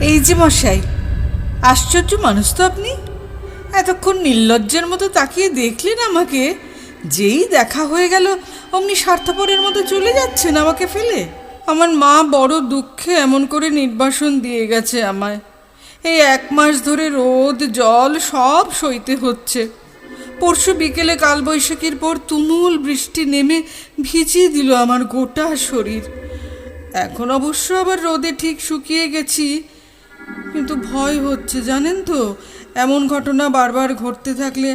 এই যে মশাই, আশ্চর্য মানুষ তো আপনি। এতক্ষণ নির্লজ্জের মতো তাকিয়ে দেখলেন আমাকে, যেই দেখা হয়ে গেল অমনি স্বার্থপরের মতো চলে যাচ্ছেন আমাকে ফেলে। আমার মা বড় দুঃখে এমন করে নির্বাসন দিয়ে গেছে আমায়। এই 1 মাস ধরে রোদ জল সব সইতে হচ্ছে। পরশু বিকেলে কালবৈশাখীর পর তুমুল বৃষ্টি নেমে ভিজিয়ে দিল আমার গোটা শরীর। এখন অবশ্য আবার রোদে ঠিক শুকিয়ে গেছি, কিন্তু ভয় হচ্ছে জানেন তো, এমন ঘটনা বারবার ঘটতে থাকলে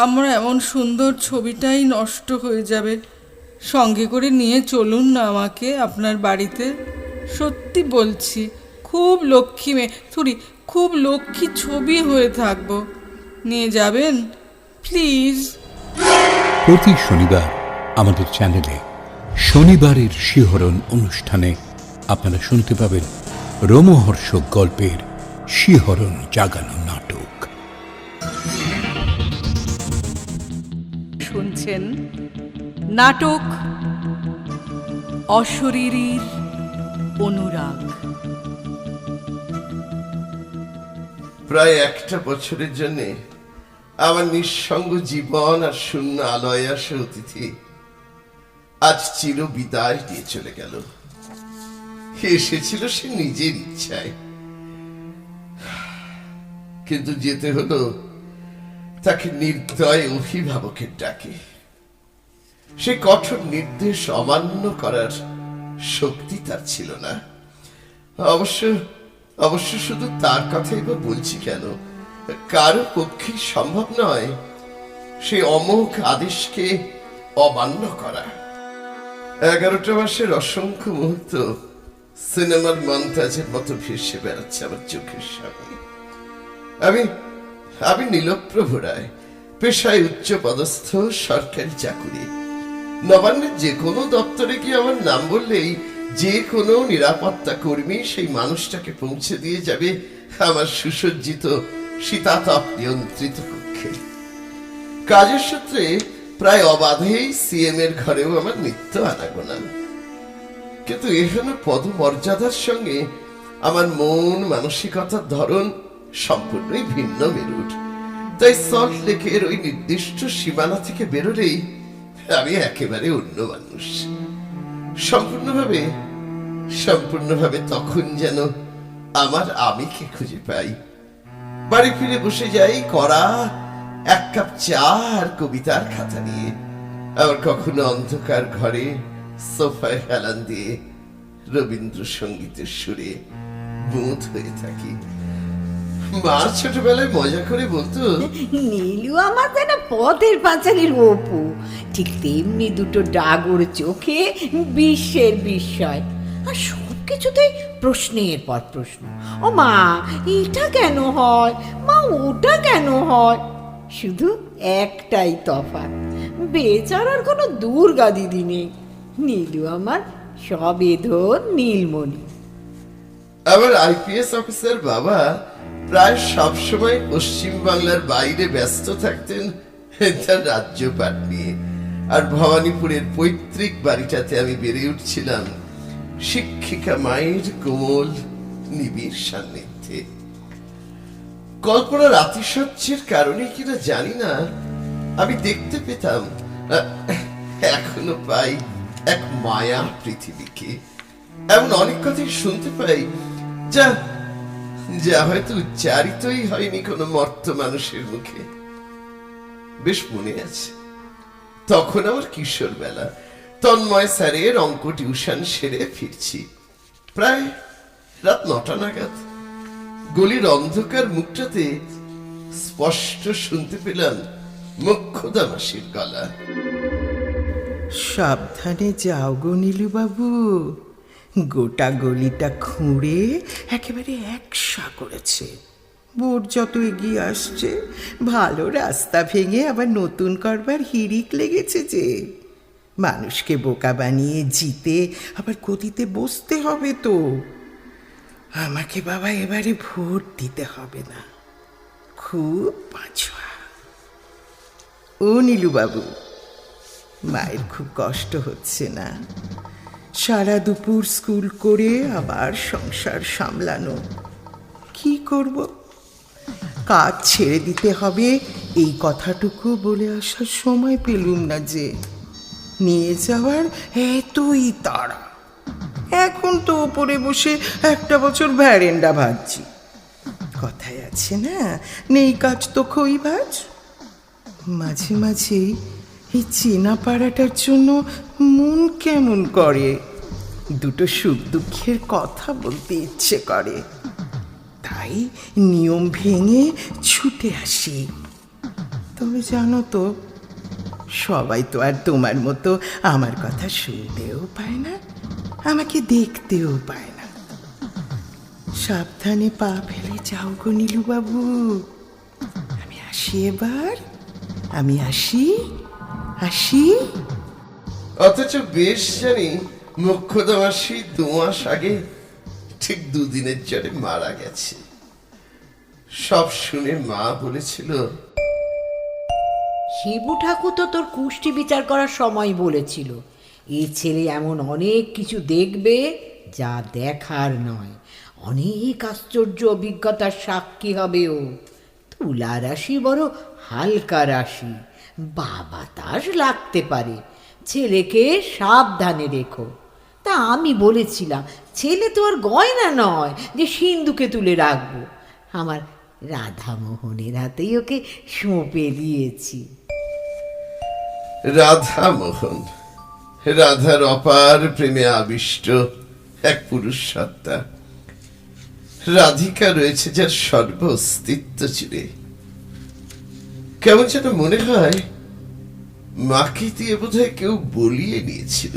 আমার এমন সুন্দর ছবিটাই নষ্ট হয়ে যাবে। সঙ্গে করে নিয়ে চলুন না আমাকে আপনার বাড়িতে। সত্যি বলছি, খুব লক্ষ্মী মেয়ে, খুব লক্ষ্মী ছবি হয়ে থাকবো। নিয়ে যাবেন প্লিজ। প্রতি শনিবার আমাদের চ্যানেলে শনিবারের শিহরণ অনুষ্ঠানে আপনারা শুনতে পাবেন রোমহর্ষক গল্পের শিহরণ জাগানো নাটক। শুনছেন নাটক অশরীরীর অনুরাগ। প্রায় 1টা বছরের জন্যে আমার নিঃসঙ্গ জীবন আর শূন্য আলয়ে আসা অতিথি আজ চির বিদায় দিয়ে চলে গেল। এসেছিল সে নিজের ইচ্ছায়, কিন্তু যেতে হলো তাকে নির্দয় অভিভাবকের ডাকে। সে কঠোর নির্দেশ অমান্য করার শক্তি তার ছিল না। অবশ্য শুধু তার কথাই বা বলছি কেন, কারো পক্ষে সম্ভব নয় সে অমোঘ আদেশকে অমান্য করা। 11টা মাসের অসংখ্য মুহূর্ত সিনেমার মন্তাজের মতো ভেসে বেড়াচ্ছে আমার চোখের সামনে। আমি নীলপ্রভ রায়, পেশায় উচ্চ পদস্থ সরকারি চাকুরি। নবান্নের যে কোনো দপ্তরে গিয়ে আমার নাম বললেই যে কোনো নিরাপত্তা কর্মী সেই মানুষটাকে পৌঁছে দিয়ে যাবে আমার সুসজ্জিত শীতাতপ নিয়ন্ত্রিত কক্ষে। কাজের সূত্রে প্রায় অবাধেই সিএম এর ঘরেও আমার নিত্য আনাগোনা। কিন্তু এখানে পদমর্যাদার সঙ্গে আমার মন মানসিকতার ধরন সম্পূর্ণই ভিন্ন মেরুর। তাই সল্ট লেকের ওই নির্দিষ্ট সীমানা থেকে বেরোলেই আমি একেবারে অন্য মানুষ। সম্পূর্ণভাবে তখন যেন আমার আমিকে খুঁজে পাই। বাড়ি ফিরে বসে যাই কড়া 1 কাপ চা আর কবিতার খাতা নিয়ে। আবার কখনো অন্ধকার ঘরে সোফায় হেলান দিয়ে রবীন্দ্রসঙ্গীতের সুরে বুঁদ হয়ে থাকি। মা ছোটবেলায় মজা করে বলতো, নীলু আমার যেন পথের পাঁচালীর অপু, ঠিক তেমনি দুটো ডাগর চোখে বিশ্বের বিস্ময়, আর সবকিছুতেই প্রশ্নের পর প্রশ্ন। ও মা এটা কেন হয়, মা ওটা কেন হয়। শুধু একটাই তফাৎ, বেচারার কোনো দুর্গা দিদি নেই। নীলু আমার সবেধন নীলমণি। আমার আইপিএস অফিসার বাবা প্রায় সবসময় পশ্চিম বাংলার বাইরে ব্যস্ত থাকতেন তার রাজ্যপাট নিয়ে। আর ভবানীপুরের পৈতৃক বাড়িটাতে আমি বেড়ে উঠছিলাম শিক্ষিকা মায়ের কোমল নিবিড় সান্নিধ্যে। কল্পনার আতিশয্যের কারণে কিনা জানি না, আমি দেখতে পেতাম, এখনো পাই এক মায়া পৃথিবীকে। এমন অনেক কথাই শুনতে পাই যা হয়তো উচ্চারিতই হয়নি কোনো মর্ত মানুষের মুখে। বেশ মনে আছে, তখন আমার কিশোর বেলা। তন্ময় স্যারের অঙ্ক টিউশন সেরে ফিরছি প্রায় রাত 9টা নাগাদ। গলির অন্ধকার মুখটাতে স্পষ্ট শুনতে পেলাম মোক্ষদা মাসির গলা। সাবধানে যাও গো নীলু বাবু, গোটা গলিটা খুঁড়ে একেবারে একসা করেছে। ভোট যত এগিয়ে আসছে ভালো রাস্তা ভেঙে আবার নতুন করবার হিড়িক লেগেছে যে। মানুষকে বোকা বানিয়ে জিতে আবার গদিতে বসতে হবে তো। আমাকে বাবা এবারে ভোট দিতে হবে না, খুব পাঁচুয়া। ও নীলু বাবু, মায়ের খুব কষ্ট হচ্ছে না? সারা দুপুর স্কুল করে আবার সংসার সামলানো, কি করব? কাজ ছেড়ে দিতে হবে এই কথাটুকু বলে আসার সময় পেলুম না যে। নিয়ে যাওয়ার এতই তাড়া, এখন তো ওপরে বসে একটা বছর ভ্যারেন্ডা ভাজছি। কথায় আছে না, নেই কাজ তো খই ভাজ। মাঝে মাঝেই এই চেনা পাড়াটার জন্য মন কেমন করে, দুটো সুখ দুঃখের কথা বলতে ইচ্ছে করে, তাই নিয়ম ভেঙে ছুটে আসি। তবে জানো তো, সবাই তো আর তোমার মতো আমার কথা শুনতেও পায় না, আমাকে দেখতেও পায় না। সাবধানে পা ফেলে যাও গো নীলুবাবু। আমি আসি এবার, আমি আসি আসি। অথচ বেশ জানি মোক্ষদামাসী 2 মাস আগে ঠিক 2 দিনের জ্বরে মারা গেছে। সব শুনে মা বলেছিল, শিবু ঠাকুর তো তোর কুষ্টি বিচার করার সময় বলেছিল, এই ছেলে এমন অনেক কিছু দেখবে যা দেখার নয়, অনেক আশ্চর্য অভিজ্ঞতার সাক্ষী হবে ও। তুলা রাশি বড় হালকা রাশি, বাতাস লাগতে পারে, ছেলেকে সাবধানে রেখো। তা আমি বলেছিলাম, ছেলে তো আর গয়না নয় যে সিন্ধুকে তুলে রাখবো, আমার রাধামোহনের হাতেই ওকে সঁপে দিয়েছি। রাধামোহন, রাধার অপার প্রেমে আবিষ্ট এক পুরুষ সত্তা। রাধিকা রয়েছে যার সর্ব অস্তিত্ব জুড়ে। কেমন যেন মনে হয় মাকে দিয়ে বোধহয় কেউ বলিয়ে নিয়েছিল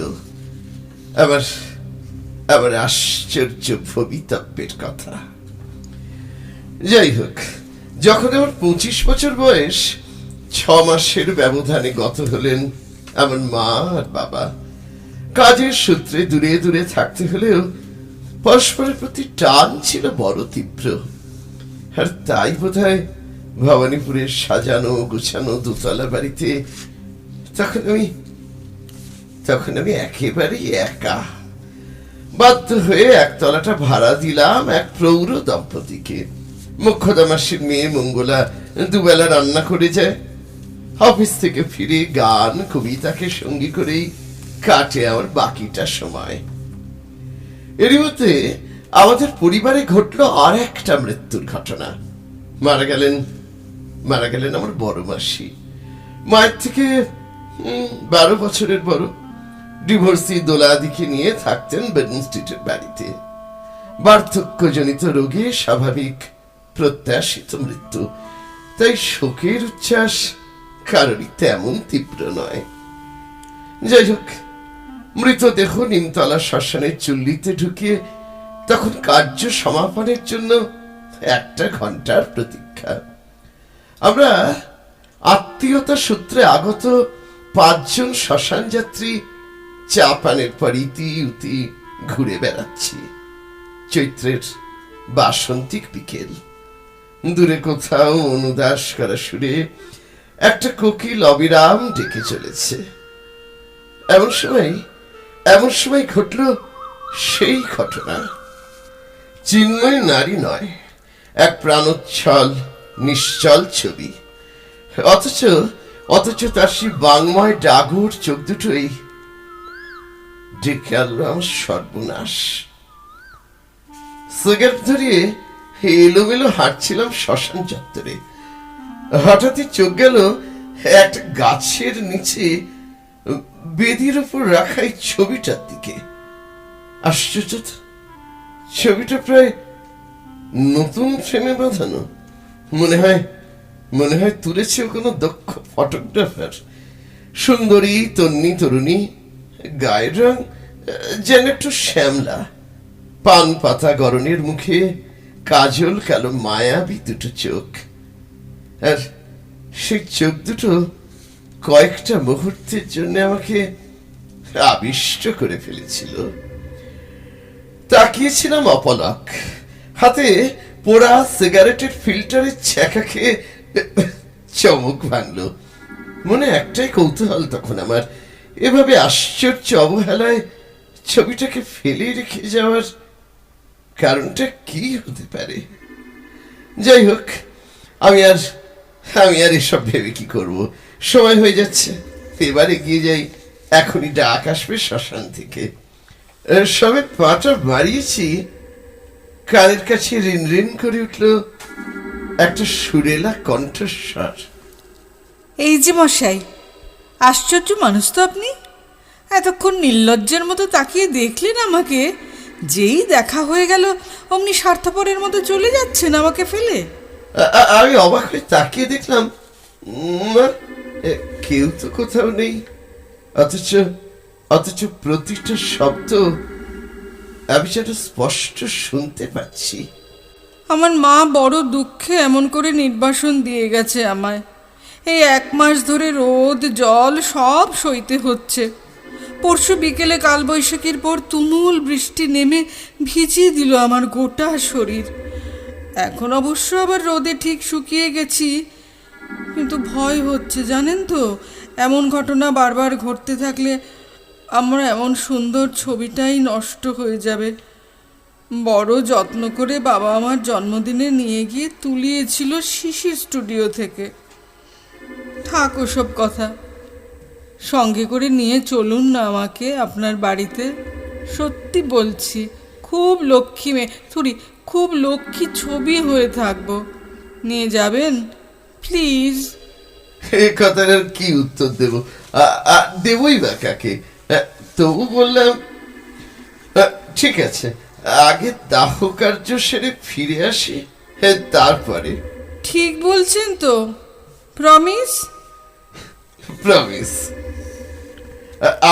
আবার আবার আশ্চর্য ভবিতব্যের কথা। যাই হোক, যখন আমার 25 বছর বয়স, 6 মাসের ব্যবধানে গত হলেন আমার মা আর বাবা। কাজের সূত্রে দূরে দূরে থাকতে হলেও পরস্পরের প্রতি টান ছিল বড় তীব্র। আর তাই বোধহয় ভবানীপুরের সাজানো গুছানো 2তলা বাড়িতে তখন আমি একেবারেই একা। বাধ্য হয়ে 1তলাটা ভাড়া দিলাম এক প্রৌঢ় দম্পতিকে। মোক্ষদামাসীর মেয়ে মঙ্গলা 2 বেলা রান্না করে যায়। অফিস থেকে ফিরে গান কবিতাকে সঙ্গী করেই কাটে আমার বাকিটা সময়। এরই মধ্যে আমাদের পরিবারে ঘটলো আর একটা মৃত্যুর ঘটনা। মারা গেলেন আমার বড় মাসি। মায়ের থেকে 12 বছরের বড়। ডিভোর্সি দোলাদিকে নিয়ে থাকতেন বেডন স্ট্রিটের বাড়িতে। বার্ধক্যজনিত রোগে স্বাভাবিক প্রত্যাশিত মৃত্যু, তাই শোকের উচ্ছ্বাস কারোরই তেমন তীব্র নয়। যাই হোক, মৃতদেহ নিমতলা শ্মশানের চুল্লিতে ঢুকিয়ে তখন কার্য সমাপনের জন্য 1 ঘন্টার প্রতীক্ষা। আমরা আত্মীয়তা সূত্রে আগত 5 জন শ্মশান যাত্রী চা পানের পর ইতি উতি ঘুরে বেড়াচ্ছি। চৈত্রের বাসন্তিক বিকেল। দূরে কোথাও অনুদাস করা সুরে একটা কোকিল অবিরাম ডেকে চলেছে। এমন সময় ঘটল সেই ঘটনা। চিন্ময় নারী নয়, এক প্রাণোচ্ছল নিশ্চল ছবি। অথচ তার সেই বাংময় ডাগর চোখ দুটোই ডেকে আনলো আমার সর্বনাশ। সিগারেট ধরিয়ে এলোমেলো হাঁটছিলাম শ্মশান চত্বরে। হঠাৎই চোখ গেল একটা গাছের নিচে বেদির উপর রাখা এই ছবিটার দিকে। আশ্চর্য, ছবিটা প্রায় নতুন ফ্রেমে বাঁধানো। মনে হয় তুলেছে কোনো দক্ষ ফটোগ্রাফার। সুন্দরী তন্নি তরুণী, গায়ের রং যেন একটু শ্যামলা, পান পাতা গরনের মুখে কাজল কালো মায়াবী 2 চোখ। আর সেই চোখ দুটো কয়েকটা মুহূর্তের জন্য আমাকে আবিষ্ট করে ফেলেছিল। তাকিয়েছিলাম অপলক, হাতে পোড়া সিগারেটের ফিল্টারের ছ্যাঁকা খেয়ে চমক ভাঙল। মনে একটাই কৌতূহল তখন আমার, এভাবে আশ্চর্য অবহেলায় ছবিটাকে ফেলে রেখে যাওয়ার কারণটা কি হতে পারে। যাই হোক, আমি আর এসব ভেবে কি করব, সময় হয়ে যাচ্ছে। এবারে গিয়ে যাই, এখনই ডাক আসবে শ্মশান থেকে। সবে পাটা বাড়িয়েছি, কানের কাছে রিন রিন করে উঠল একটা সুরেলা কণ্ঠস্বর। এই যে মশাই, আশ্চর্য মানুষ তো আপনি। এতক্ষণ নির্লজ্জের মতো তাকিয়ে দেখলেন আমাকে, যেই দেখা হয়ে গেল অমনি স্বার্থপরের মতো চলে যাচ্ছেন আমাকে ফেলে। আমি অবাক হয়ে তাকিয়ে দেখলাম, না, কেউ তো কোথাও নেই। অথচ প্রতিটা শব্দ আমি যেন স্পষ্ট শুনতে পাচ্ছি। আমার মা বড় দুঃখে এমন করে নির্বাসন দিয়ে গেছে আমায়। এই 1 মাস ধরে রোদ জল সব সইতে হচ্ছে। পরশু বিকেলে কালবৈশাখীর পর তুমুল বৃষ্টি নেমে ভিজিয়ে দিল আমার গোটা শরীর। এখন অবশ্য আবার রোদে ঠিক শুকিয়ে গেছি, কিন্তু ভয় হচ্ছে জানেন তো, এমন ঘটনা বারবার ঘটতে থাকলে আমার এমন সুন্দর ছবিটাই নষ্ট হয়ে যাবে। বড় যত্ন করে বাবা আমার জন্মদিনে নিয়ে গিয়ে তুলিয়েছিল শিশির স্টুডিও থেকে। থাক ওসব কথা, সঙ্গে করে নিয়ে চলুন না আমাকে আপনার বাড়িতে। সত্যি বলছি, খুব লক্ষ্মী মেয়ে, খুব লক্ষ্মী ছবি হয়ে থাকবো। নিয়ে যাবেন প্লিজ। এই কথার আর কি উত্তর দেব? দেবই বা কাকে? তবু বললাম, ঠিক আছে, আগে দাহ কার্য সেরে ফিরে আসি, তারপরে। ঠিক বলছেন তো? প্রমিস? প্রমিস।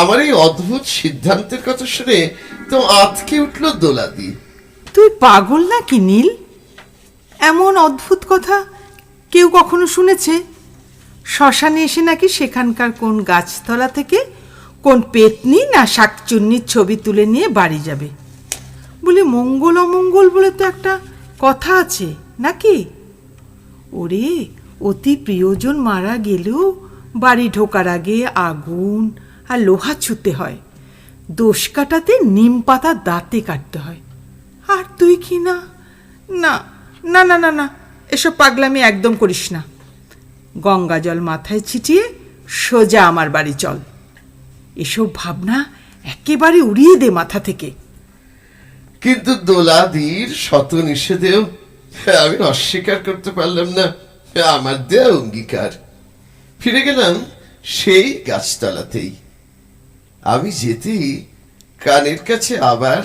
আমার এই অদ্ভুত সিদ্ধান্তের কথা শুনে তো আঁতকে উঠল দোলাদি। তুই পাগল নাকি নীল? এমন অদ্ভুত কথা কেউ কখনো শুনেছে? শ্মশানে এসে নাকি সেখানকার কোন গাছতলা থেকে কোন পেতনি না শাকচুন্নির ছবি তুলে নিয়ে বাড়ি যাবে বলে মঙ্গল অমঙ্গল বলে তো একটা কথা আছে নাকি? ওরে, অতি প্রিয়জন মারা গেলেও বাড়ি ঢোকার আগে আগুন আর লোহা ছুঁতে হয়, দোষ কাটাতে নিম পাতা দাঁতে কাটতে হয়। আর তুই কি না? না না না না না, এসব পাগলামি একদম করিস না। গঙ্গা জল মাথায় ছিটিয়ে সোজা আমার বাড়ি চল। এসব ভাবনা একেবারে উড়িয়ে দে মাথা থেকে। কিন্তু দোলাদির শত নিষেধেও আমি অস্বীকার করতে পারলাম না আমার দেয়া অঙ্গীকার। ফিরে গেলাম সেই গাছতলাতেই। আমি যেতেই কানের কাছে আবার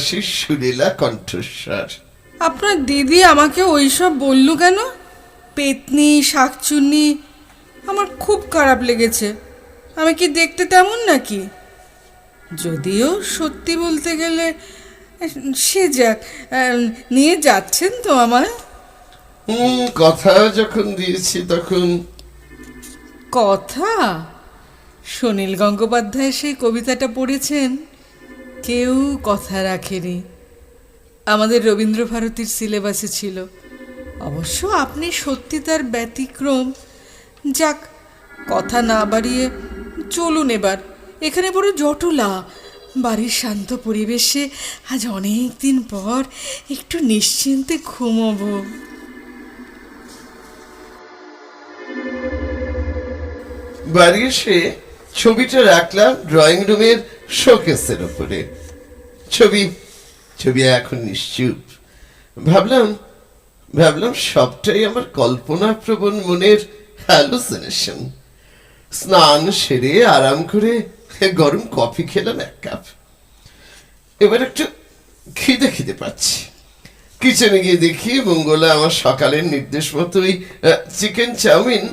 সেই সুরেলা কণ্ঠস্বর। আপনার দিদি আমাকে ওইসব বলল কেন? পেতনি শাকচুন্নি, আমার খুব খারাপ লেগেছে। আমি কি দেখতে তেমন নাকি? যদিও সত্যি বলতে গেলে, সে যাক, নিয়ে যাচ্ছেন তো আমায়? কথা যখন দিয়েছি তখন। কথা? সুনীল গঙ্গোপাধ্যায় সেই কবিতাটা পড়েছেন, কেউ কথা রাখেনি। আমাদের রবীন্দ্রভারতীর সিলেবাসে ছিল। অবশ্য আপনি সত্যি তার ব্যতিক্রম। যাক, কথা না বাড়িয়ে চলুন এবার। এখানে বড় জটলা, বাড়ির শান্ত পরিবেশে আজ অনেক দিন পর একটু নিশ্চিন্তে ঘুমোবো। বাড়ি এসে ছবিটা রাখলাম ড্রয়িং রুমের শোকেসের উপরে। ছবি এখন নিশ্চুপ। ভাবলাম সবটাই আমার কল্পনা প্রবণ মনের হ্যালুসিনেশন। স্নান সেরে আরাম করে গরম কফি খেলাম 1 কাপ। এবার একটু খিদে পাচ্ছি। কিচেনে গিয়ে দেখি মঙ্গলা আমার সকালের নির্দেশ মতোই চিকেন চাউমিন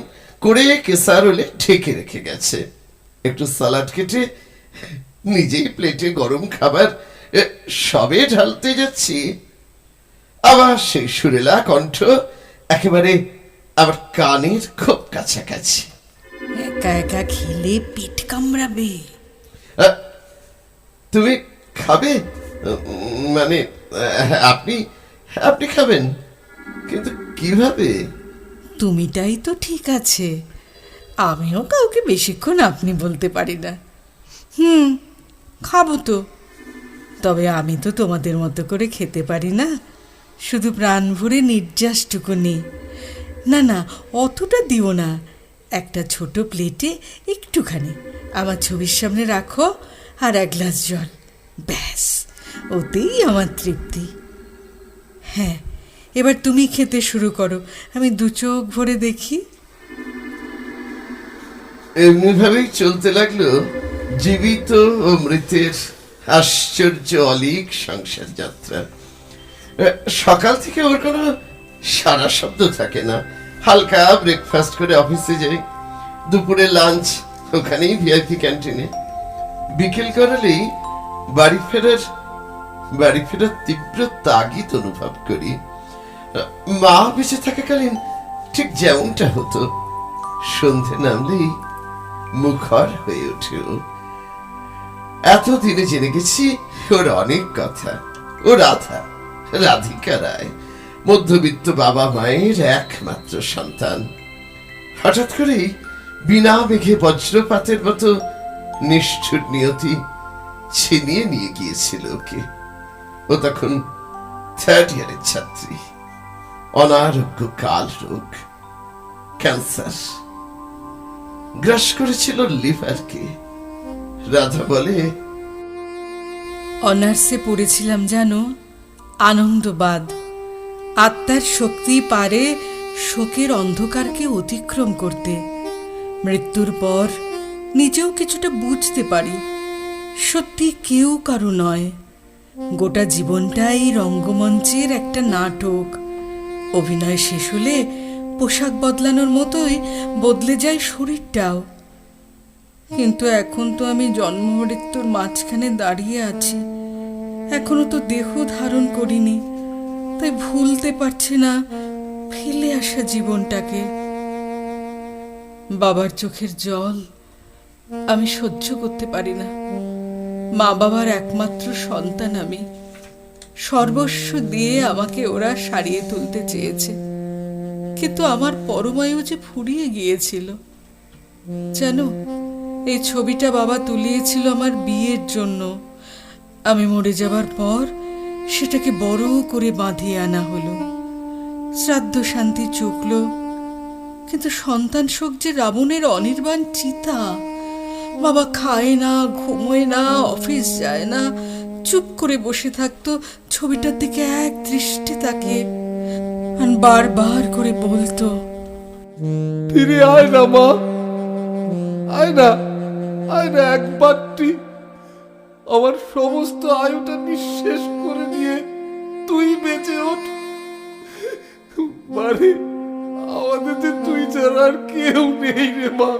করে কেসারোলে ঢেকে রেখে গেছে। একটু সালাড কেটে নিজেই প্লেটে গরম খাবার সবে ঢালতে যাচ্ছি, আবার সেই সুরেলা কণ্ঠ একেবারে আমার কানের খুব কাছাকাছি। একা একা খেলে পেট কামড়াবে। তুমি খাবে? মানে আপনি খাবেন, কিন্তু কিভাবে? তুমিটাই তো ঠিক আছে, আমিও কাউকে বেশিক্ষণ আপনি বলতে পারি না। খাবো তো, তবে আমি তো তোমাদের মতো করে খেতে পারি না। শুধু প্রাণ ভরে নির্যাসটুকু নেই। না না, অতটা দিও না, একটা ছোট প্লেটে একটুখানি আমার ছবির সামনে রাখো, আর এক গ্লাস জল, ব্যাস, ওতেই আমার তৃপ্তি। হ্যাঁ, এবার তুমি খেতে শুরু করো, আমি দু চোখ ভরে দেখি। এমনিভাবেই চলতে লাগলো জীবিত ও মৃতের আশ্চর্য অলীক সংসার যাত্রা। সকাল থেকে ওর কোনো সারা শব্দ থাকে না। হালকা ব্রেকফাস্ট করে অফিসে যাই, দুপুরে লাঞ্চ ওখানেই ভিআইপি ক্যান্টিনে। বিকেল করালেই বাড়ি ফেরার তীব্র তাগিদ অনুভব করি। মা বেঁচে থাকাকালীন ঠিক যেমনটা হতো, সন্ধে নামলেই মুখর হয়ে ওঠে। এতদিনে জেনে গেছি ওর অনেক কথা। ও রাধিকা রায়, মধ্যবিত্ত বাবা মায়ের একমাত্র সন্তান। হঠাৎ করেই বিনা মেঘে বজ্রপাতের মতো নিষ্ঠুর নিয়তি ছিনিয়ে নিয়ে গিয়েছিল ওকে। ও তখন 3rd ইয়ারের ছাত্রী। অনারোগ্য কাল রোগ, ক্যান্সার গ্রাস করেছিল লিভারকে। রাধা বলে, অনার্সে পড়েছিলাম জানো, আনন্দবাদ। আত্মার শক্তি পারে শোকের অন্ধকারকে অতিক্রম করতে। মৃত্যুর পর নিজেও কিছুটা বুঝতে পারি, সত্যি কেউ কারো নয়, গোটা জীবনটাই রঙ্গমঞ্চের একটা নাটক। অভিনয় শেষ হলে পোশাক বদলানোর মতোই বদলে যায় শরীরটাও। কিন্তু এখন তো আমি জন্ম মৃত্যুর মাঝখানে দাঁড়িয়ে আছি, এখনো তো দেহ ধারণ করিনি, তাই ভুলতে পারছি না ফেলে আসা জীবনটাকে। বাবার চোখের জল আমি সহ্য করতে পারি না। মা বাবার একমাত্র সন্তান আমি, সর্বস্ব দিয়ে আমাকে ওরা সারিয়ে তুলতে চেয়েছে, কিন্তু আমার পরমায়ু যে ফুরিয়ে গিয়েছিল। জানো, এই ছবিটা বাবা তুলিয়েছিল আমার বিয়ের জন্য। আমি মরে যাবার পর সেটাকে বড় করে বাঁধিয়ে আনা হলো। শ্রাদ্ধ শান্তি চুকল, কিন্তু সন্তান শোক যে রাবণের অনির্বাণ চিতা। বাবা খায় না, ঘুমোয় না, অফিস যায় না, চুপ করে বসে থাকতো ছবিটার দিকে এক দৃষ্টি তাকিয়ে, আর বারবার করে বলতো, ফিরে আয় না মা, আয় না, আয় না একবারটি। আমার সমস্ত আয়ুটা নিঃশেষ করে দিয়ে তুই বেঁচে ওঠ। মানে আমাদের যে তুই ছাড়া আর কেউ নেই রে মা।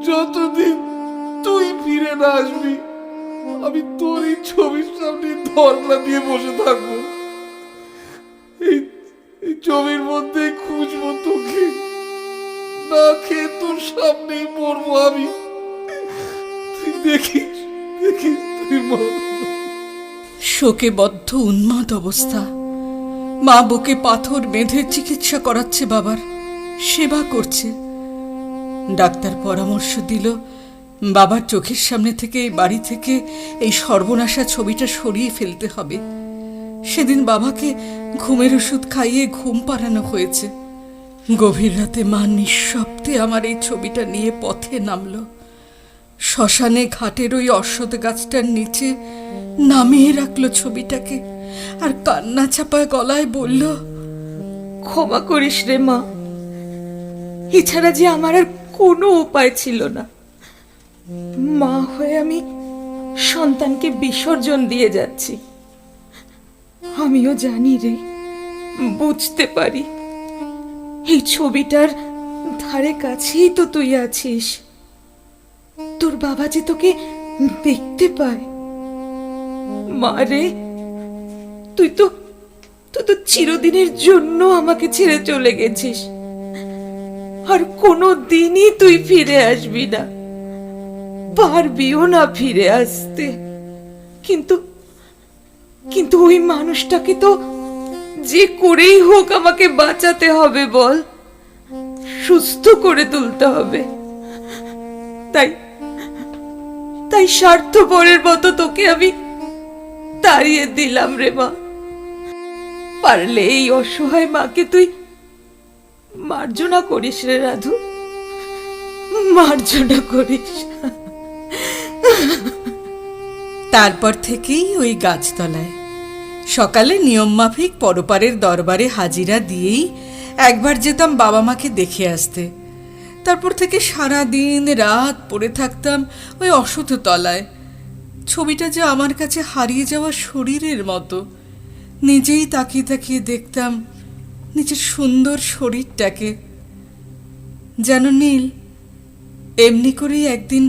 যতদিন তুই ফিরে না আসবি, আমি তোর এই ছবির সামনে ধর্ণা দিয়ে বসে থাকবো। এই ছবির মধ্যে খুঁজবো তোকে, না খেয়ে তোর সামনেই মরবো আমি। তুই দেখিস তুই মা। শোকে বদ্ধ উন্মাদ অবস্থা। মা বুকে পাথর বেঁধে চিকিৎসা করাচ্ছে, বাবার সেবা করছে। ডাক্তার পরামর্শ দিল বাবার চোখের সামনে থেকে, এই বাড়ি থেকে এই সর্বনাশা ছবিটা সরিয়ে ফেলতে হবে। সেদিন বাবাকে ঘুমের ওষুধ খাইয়ে ঘুম পাড়ানো হয়েছে। গভীর রাতে মা নিঃশব্দে আমার এই ছবিটা নিয়ে পথে নামলো। শ্মশানে ঘাটের ওই অশ্বত্থ গাছটার নিচে নামিয়ে রাখলো ছবিটাকে, আর কান্না চাপা গলায় বলল, ক্ষমা করিস রে মা, এছাড়া যে আমার আর কোনো উপায় ছিল না। মা হয়ে আমি সন্তানকে বিসর্জন দিয়ে যাচ্ছি। আমিও জানি রে, বুঝতে পারি, এই ছবিটার ধারে কাছেই তো তুই আছিস। তোর বাবা যে তোকে দেখতে পায়। মা রে, তুই তো চিরদিনের জন্য আমাকে ছেড়ে চলে গেছিস, আর কোনো দিনই তুই ফিরে আসবি না, পারবিও না ফিরে আসতে। কিন্তু ওই মানুষটাকে তো যে করেই হোক আমাকে বাঁচাতে হবে, বল, সুস্থ করে তুলতে হবে। তাই স্বার্থপরের মতো তোকে আমি তাড়িয়ে দিলাম রে মা, পারলে এই অসহায় মাকে তুই মার্জনা করিস রে রাধু, মার্জনা করিস। তারপর থেকেই ওই গাছতলায় সকালে নিয়ম মাফিক পরপারের দরবারে হাজিরা দিয়েই একবার যেতাম বাবা মাকে দেখে আসতে। তারপর থেকে সারা দিন রাত পড়ে থাকতাম ওই অসুথ তলায়। ছবিটা যে আমার কাছে হারিয়ে যাওয়া শরীরের মতো। নিজেই তাকিয়ে তাকিয়ে দেখতাম নিজের সুন্দর শরীরটাকে। যেন নীল, এমনি করেই একদিন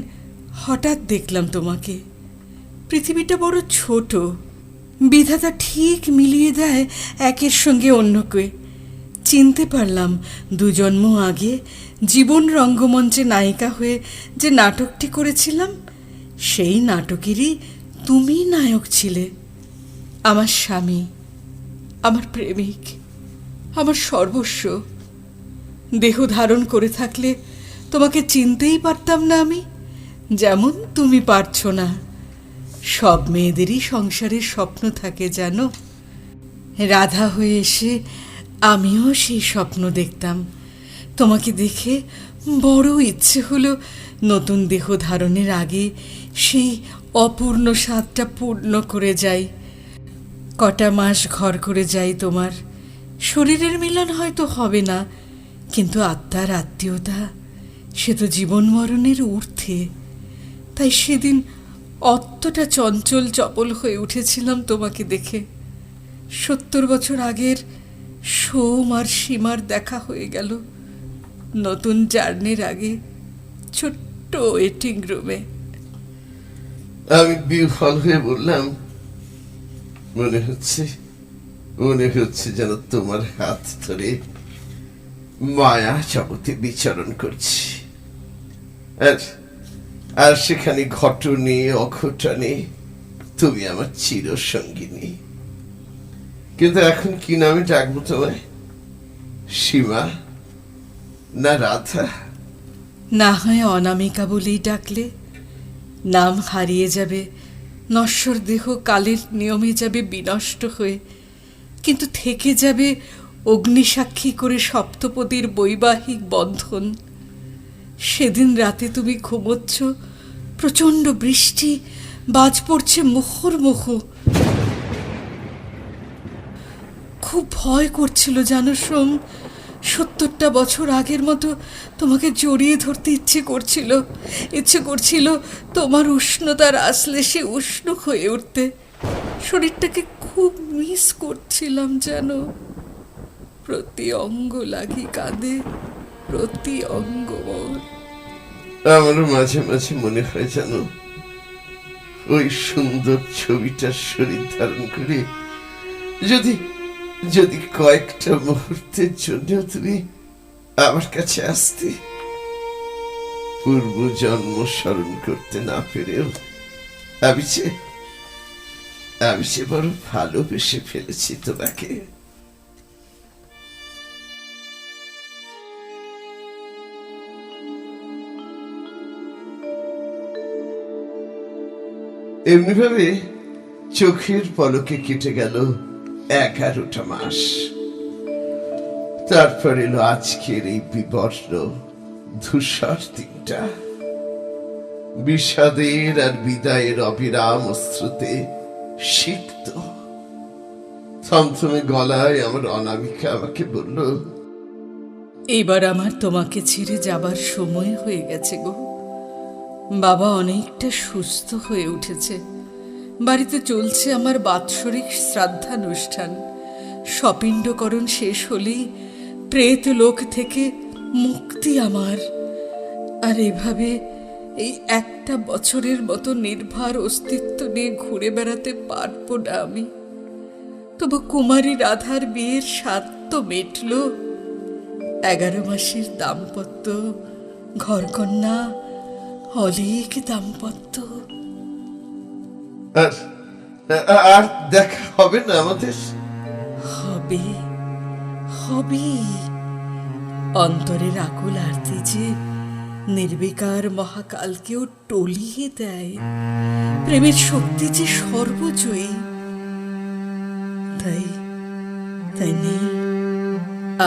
হঠাৎ দেখলাম তোমাকে। পৃথিবীটা বড় ছোট, বিধাতা ঠিক মিলিয়ে দেয় একের সঙ্গে অন্যকে। চিনতে পারলাম দুজন্ম আগে জীবন রঙ্গমঞ্চে নায়িকা হয়ে যে নাটকটি করেছিলাম, সেই নাটকেরই তুমি নায়ক ছিলে। আমার স্বামী, আমার প্রেমিক, আমার সর্বস্ব। দেহ ধারণ করে থাকলে তোমাকে চিনতেই পারতাম না আমি, যেমন তুমি পারছো না। সব মেয়েদেরই সংসারের স্বপ্ন থাকে জানো। রাধা হয়ে এসে আমিও সেই স্বপ্ন দেখতাম। তোমাকে দেখে বড় ইচ্ছে হলো নতুন দেহ ধারণের আগে সেই অপূর্ণ স্বাদটা পূর্ণ করে যাই। কটা মাস ঘর করে যাই তোমার। শরীরের মিলন হয়তো হবে না, কিন্তু আত্মার আত্মীয়তা সে তো জীবন মরণের ঊর্ধ্বে। তাই সেদিন অতটা চঞ্চল চপল হয়ে উঠেছিলাম তোমাকে দেখে। 70 বছর আগের সোম আর সীমার দেখা হয়ে গেল নতুন জার্নির আগে ছোট্ট ওয়েটিং রুমে। আমি বিহ্বল হয়ে বললাম, মনে হচ্ছে যেন তোমার হাত ধরে মায়া জগতে বিচরণ করছি। আর সেখানে ঘটনে অঘটনে তুমি আমার চিরসঙ্গিনী। কিন্তু এখন কি নামে ডাকবো তোমায়? সীমা না রাধা? না হয় অনামিকা বলেই ডাকলে। নাম হারিয়ে যাবে, নশ্বর দেহ কালের নিয়মে যাবে বিনষ্ট হয়ে, কিন্তু থেকে যাবে অগ্নিসাক্ষী করে সপ্তপদীর বৈবাহিক বন্ধন। সেদিন রাতে তুমি ঘুমোচ্ছ, প্রচণ্ড বৃষ্টি, বাজ পড়ছে মুহুর্মুহু। খুব ভয় করছিল জানো সোম। 70টা বছর আগের মতো তোমাকে জড়িয়ে ধরতে ইচ্ছে করছিল তোমার উষ্ণতার আসলে সে উষ্ণ হয়ে উঠতে। শরীরটাকে খুব মিস করছিলাম যেন। প্রতি অঙ্গ লাগি কাঁদে, প্রতি অঙ্গ মোর। আমারও মাঝে মাঝে মনে হয় জানো, ওই সুন্দর ছবিটা শরীর ধারণ করে যদি কয়েকটা মুহূর্তের জন্য তুমি আমার কাছে আসতে, পূর্ব জন্ম স্মরণ করতে না পেরেও আমি যে বড় ভালোবেসে ফেলেছি তোমাকে। এমনিভাবে চোখের পলকে কেটে গেল 11টা মাস। তারপর এলো আজকের এই বিবর্ণ ধূসর দিনটা। বিষাদের আর বিদায়ের অবিরাম স্রোতে সিক্ত থমথমে গলায় আমার অনামিকা আমাকে বলল, এইবার আমার তোমাকে ছেড়ে যাবার সময় হয়ে গেছে গো। বাবা অনেকটা সুস্থ হয়ে উঠেছে। বাড়িতে চলছে আমার বাৎসরিক শ্রাদ্ধানুষ্ঠান। সপিণ্ডকরণ শেষ হলেই প্রেত লোক থেকে মুক্তি আমার। আর এভাবে এই একটা বছরের মতো নির্ভার অস্তিত্ব নিয়ে ঘুরে বেড়াতে পারবো না আমি। তবু কুমারী রাধার বিয়ের স্বাদ তো মেটল। 11 মাসের দাম্পত্য, ঘরকন্যা, অলিক দাম্পত্য। আর দেখা হবে না আমাদের? হবে হবে। অন্তরের আকুল আরতি যে নির্বিকার মহাকালকেও টলিয়ে দেয়। প্রেমের শক্তি যে সর্বজয়ী। তাই তাই নীল,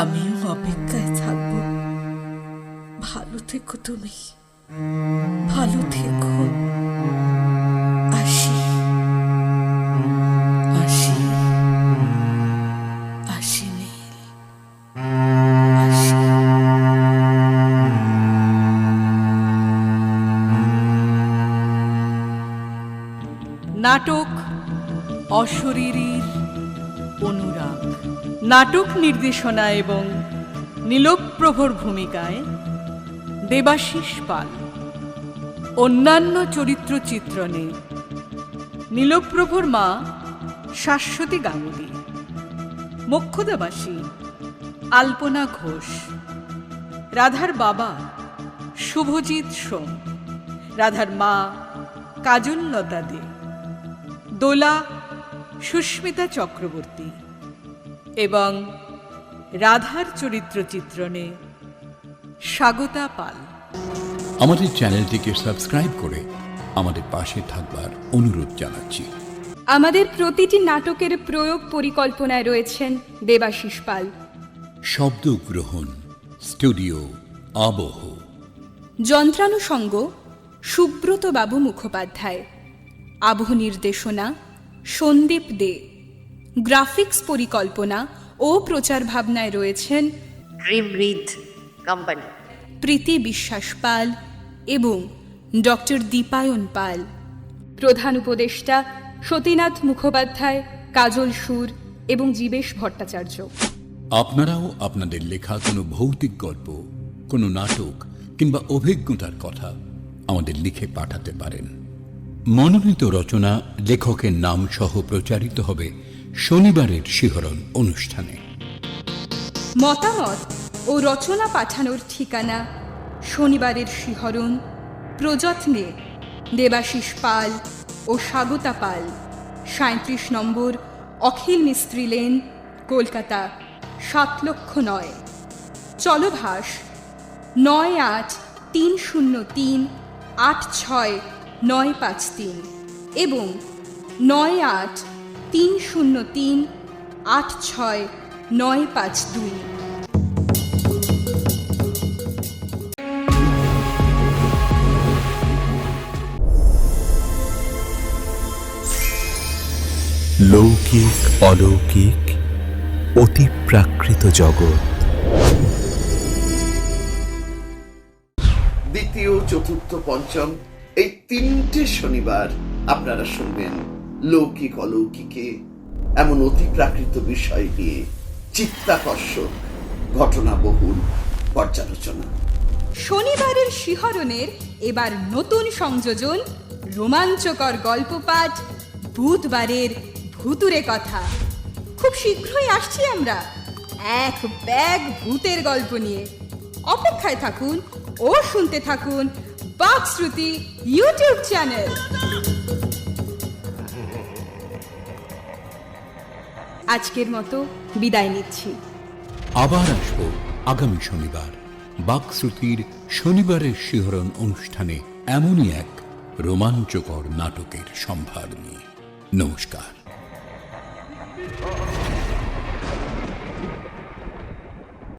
আমিও অপেক্ষায় থাকবো। ভালো থেকো তুমি, ভালো থেকো। আসি আসি আসি নীল, আসি। নাটক অশরীরীর অনুরাগ। নাটক নির্দেশনা এবং নীলপ্রভর ভূমিকায় দেবাশিস পাল। অন্যান্য চরিত্র চিত্রণে নীলপ্রভর মা শাশ্বতী গাঙ্গুলি, মোক্ষদাবাসী আলপনা ঘোষ, রাধার বাবা শুভজিৎ সোম, রাধার মা কাজললতা দে, দোলা সুস্মিতা চক্রবর্তী এবং রাধার চরিত্র চিত্রণে স্বাগতা পাল। আমাদের চ্যানেলটিকে সাবস্ক্রাইব করে আমাদের পাশে থাকবার অনুরোধ জানাচ্ছি। আমাদের প্রতিটি নাটকের প্রয়োগ পরিকল্পনায় রয়েছেন দেবাশিস পাল। শব্দ গ্রহণ, স্টুডিও আবহ, যন্ত্রানুষঙ্গ সুব্রত বাবু মুখোপাধ্যায়, আবহ নির্দেশনা সন্দীপ দে, গ্রাফিক্স পরিকল্পনা ও প্রচার ভাবনায় রয়েছেন ড্রিম রিড কোম্পানি, প্রীতি বিশ্বাস পাল এবং ডক্টর দীপায়ন পাল। প্রধান উপদেষ্টা সতীনাথ মুখোপাধ্যায়, কাজল সুর এবং জীবেশ ভট্টাচার্য। আপনারাও আপনাদের লেখা কোনো ভৌতিক গল্প, কোনো নাটক কিংবা অভিজ্ঞতার কথা আমাদের লিখে পাঠাতে পারেন। মনোনীত রচনা লেখকের নাম সহ প্রচারিত হবে শনিবারের শিহরণ অনুষ্ঠানে। মতামত ও রচনা পাঠানোর ঠিকানা শনিবারের শিহরণ, প্রযত্নে দেবাশিস পাল ও স্বাগতা পাল, ৩৭ নম্বর অখিল মিস্ত্রি লেন, কলকাতা ৭,০০,০০০। চলভাস ৯৮৩০৩৮৬৯৫৩ এবং ৯৮৩০৩৮৬৯৫২। লৌকিক অলৌকিক অতিপ্রাকৃত জগৎ। দ্বিতীয়, চতুর্থ, পঞ্চম এই 3টে শনিবার আপনারা শুনবেন লৌকিক অলৌকিকে এমন অতি প্রাকৃত বিষয় নিয়ে চিত্তাকর্ষক ঘটনাবহুল পর্যালোচনা। শনিবারের শিহরণের এবার নতুন সংযোজন, রোমাঞ্চকর গল্প পাঠ, বুধবারের ভুতুরে কথা। খুব শীঘ্রই আসছি আমরা এক ব্যাগ ভূতের গল্প নিয়ে। অপেক্ষায় থাকুন ও শুনতে থাকুন বাকশ্রুতি ইউটিউব চ্যানেল। আজকের মতো বিদায় নিচ্ছি। আবার আসব আগামী শনিবার বাকশ্রুতির শনিবারের শিহরণ অনুষ্ঠানে এমনই এক রোমাঞ্চকর নাটকের সম্ভার নিয়ে। নমস্কার।